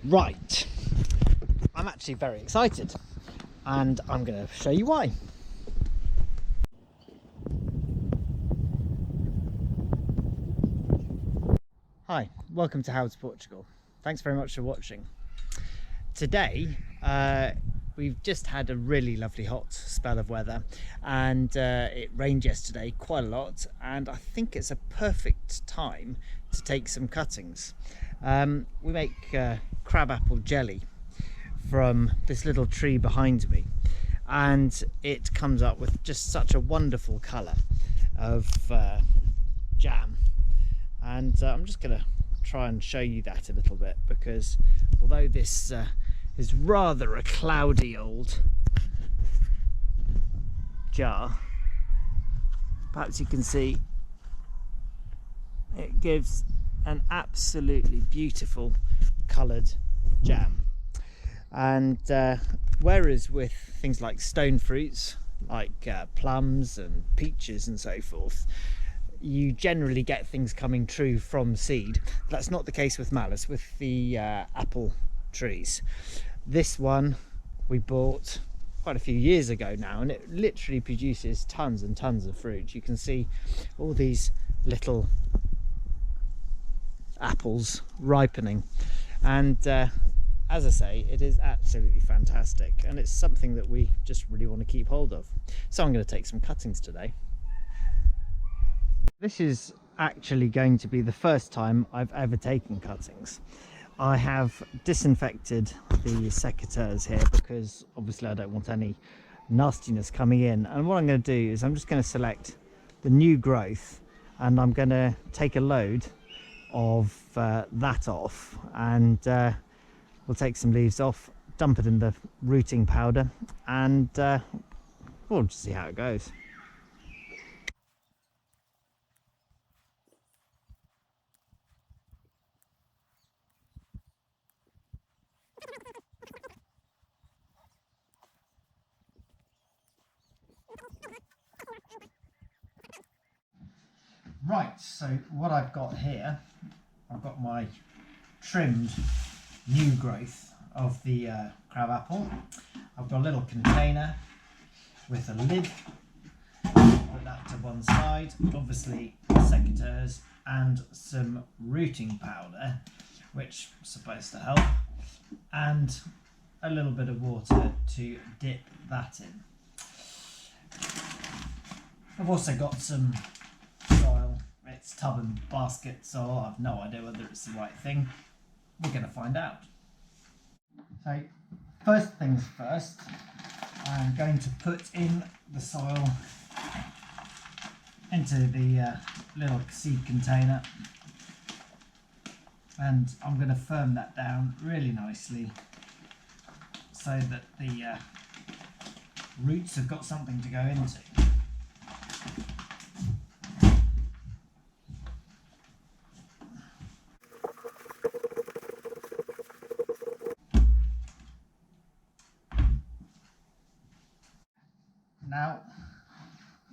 Right, I'm actually very excited and I'm going to show you why. Hi, welcome to Howard's Portugal. Thanks very much for watching. Today we've just had a really lovely hot spell of weather and it rained yesterday quite a lot, and I think it's a perfect time to take some cuttings. We make crabapple jelly from this little tree behind me, and it comes up with just such a wonderful colour of jam, and I'm just going to try and show you that a little bit, because although this is rather a cloudy old jar, perhaps you can see it gives an absolutely beautiful coloured jam. And whereas with things like stone fruits like plums and peaches and so forth, you generally get things coming true from seed, that's not the case with Malus, with the apple trees. This one we bought quite a few years ago now, and it literally produces tons and tons of fruit. You can see all these little apples ripening, and as I say, it is absolutely fantastic, and it's something that we just really want to keep hold of. So I'm going to take some cuttings today. This is actually going to be the first time I've ever taken cuttings. I have disinfected the secateurs here because obviously I don't want any nastiness coming in, and what I'm going to do is I'm just going to select the new growth, and I'm going to take a load of that off, and we'll take some leaves off, dump it in the rooting powder, and we'll just see how it goes. Right, so what I've got here, I've got my trimmed new growth of the crabapple. I've got a little container with a lid, put that to one side, obviously secateurs and some rooting powder, which is supposed to help, and a little bit of water to dip that in. I've also got some soil. It's tub and basket soil. I've no idea whether it's the right thing. We're going to find out. So first things first, I'm going to put in the soil into the little seed container, and I'm going to firm that down really nicely so that the roots have got something to go into. Now,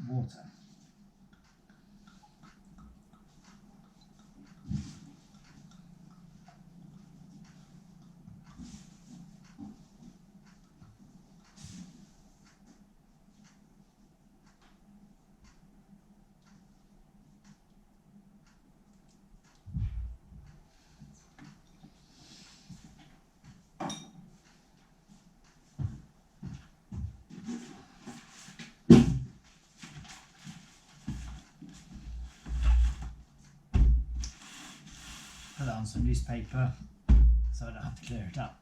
water. Put that on some newspaper so I don't have to clear it up.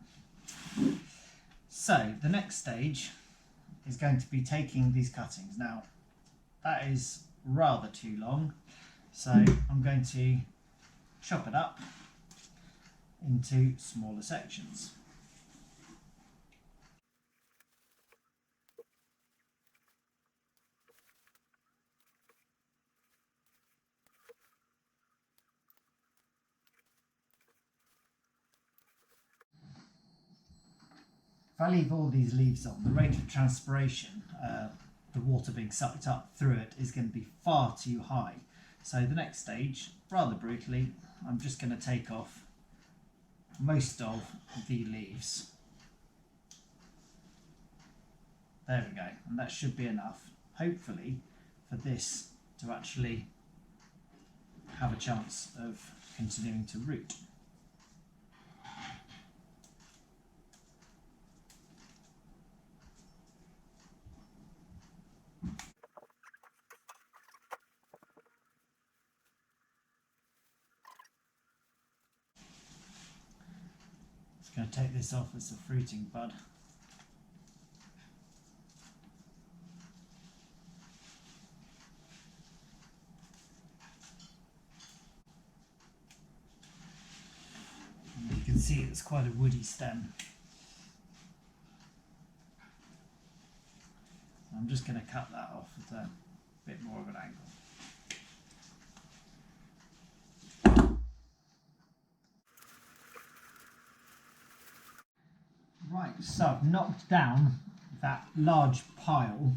So the next stage is going to be taking these cuttings. Now that is rather too long, so I'm going to chop it up into smaller sections. If I leave all these leaves on, the rate of transpiration, the water being sucked up through it, is going to be far too high. So the next stage, rather brutally, I'm just going to take off most of the leaves. There we go, and that should be enough, hopefully, for this to actually have a chance of continuing to root. Just going to take this off as a fruiting bud. And you can see it's quite a woody stem. So I'm just going to cut that off at a bit more of an angle. Right, so I've knocked down that large pile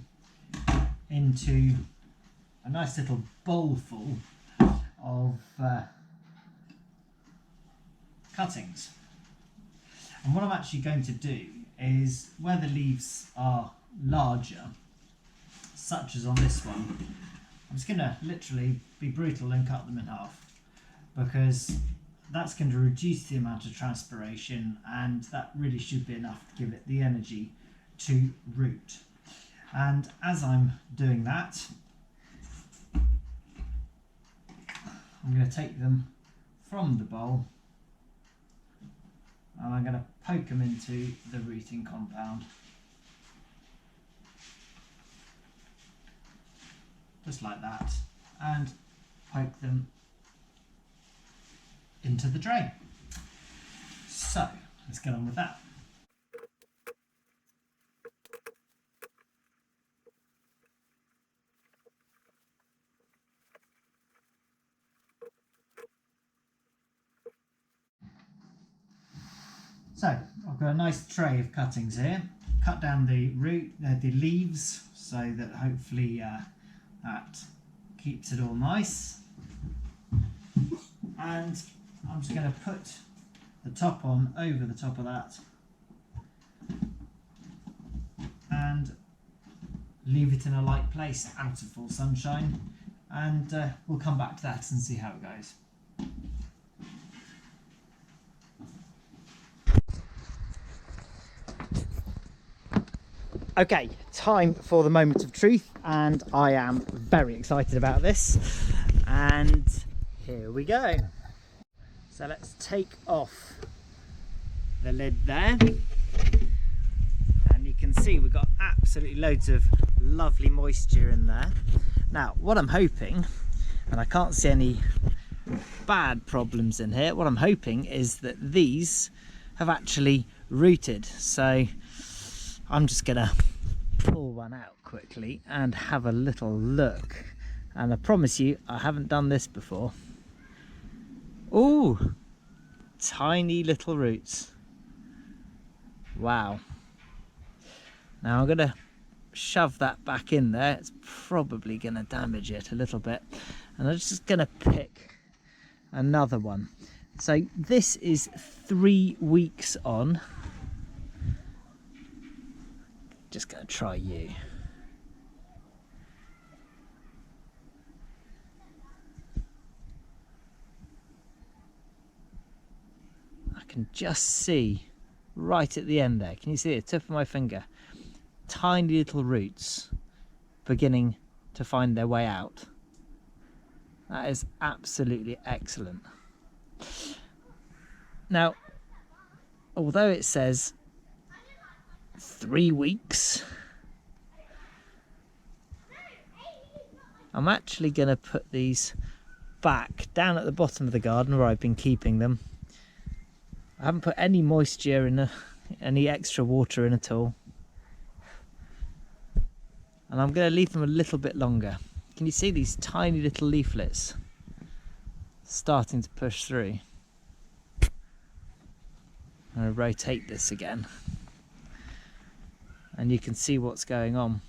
into a nice little bowl full of cuttings. And what I'm actually going to do is, where the leaves are larger, such as on this one, I'm just going to literally be brutal and cut them in half, because that's going to reduce the amount of transpiration, and that really should be enough to give it the energy to root. And as I'm doing that, I'm going to take them from the bowl and I'm going to poke them into the rooting compound. Just like that, and poke them into the tray. So let's get on with that. So I've got a nice tray of cuttings here. Cut down the the leaves, so that hopefully that keeps it all nice. And I'm just going to put the top on over the top of that and leave it in a light place out of full sunshine, and we'll come back to that and see how it goes. Okay, time for the moment of truth, and I am very excited about this, and here we go. So let's take off the lid there, and you can see we've got absolutely loads of lovely moisture in there. Now what I'm hoping, and I can't see any bad problems in here, what I'm hoping is that these have actually rooted. So I'm just gonna pull one out quickly and have a little look, and I promise you I haven't done this before. Oh, tiny little roots. Wow. Now I'm gonna shove that back in there. It's probably gonna damage it a little bit, and I'm just gonna pick another one. So this is 3 weeks on. Just gonna try you. I can just see right at the end there. Can you see the tip of my finger? Tiny little roots beginning to find their way out. That is absolutely excellent. Now, although it says 3 weeks, I'm actually going to put these back down at the bottom of the garden where I've been keeping them. I haven't put any moisture in, any extra water in at all, and I'm going to leave them a little bit longer. Can you see these tiny little leaflets starting to push through? I'm going to rotate this again, and you can see what's going on.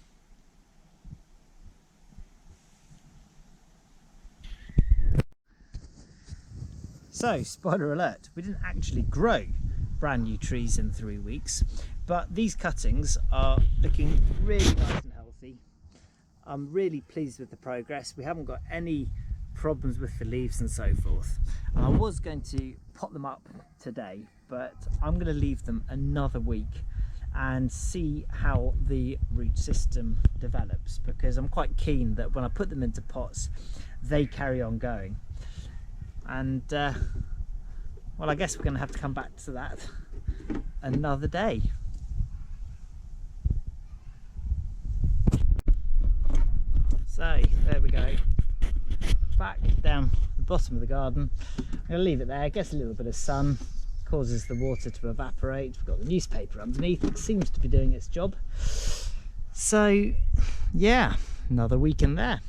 So, spoiler alert, we didn't actually grow brand new trees in 3 weeks, but these cuttings are looking really nice and healthy. I'm really pleased with the progress. We haven't got any problems with the leaves and so forth. And I was going to pot them up today, but I'm going to leave them another week and see how the root system develops, because I'm quite keen that when I put them into pots they carry on going. And well, I guess we're going to have to come back to that another day. So there we go, back down the bottom of the garden. I'm going to leave it there, it gets a little bit of sun, causes the water to evaporate. We've got the newspaper underneath, it seems to be doing its job. So yeah, another week in there.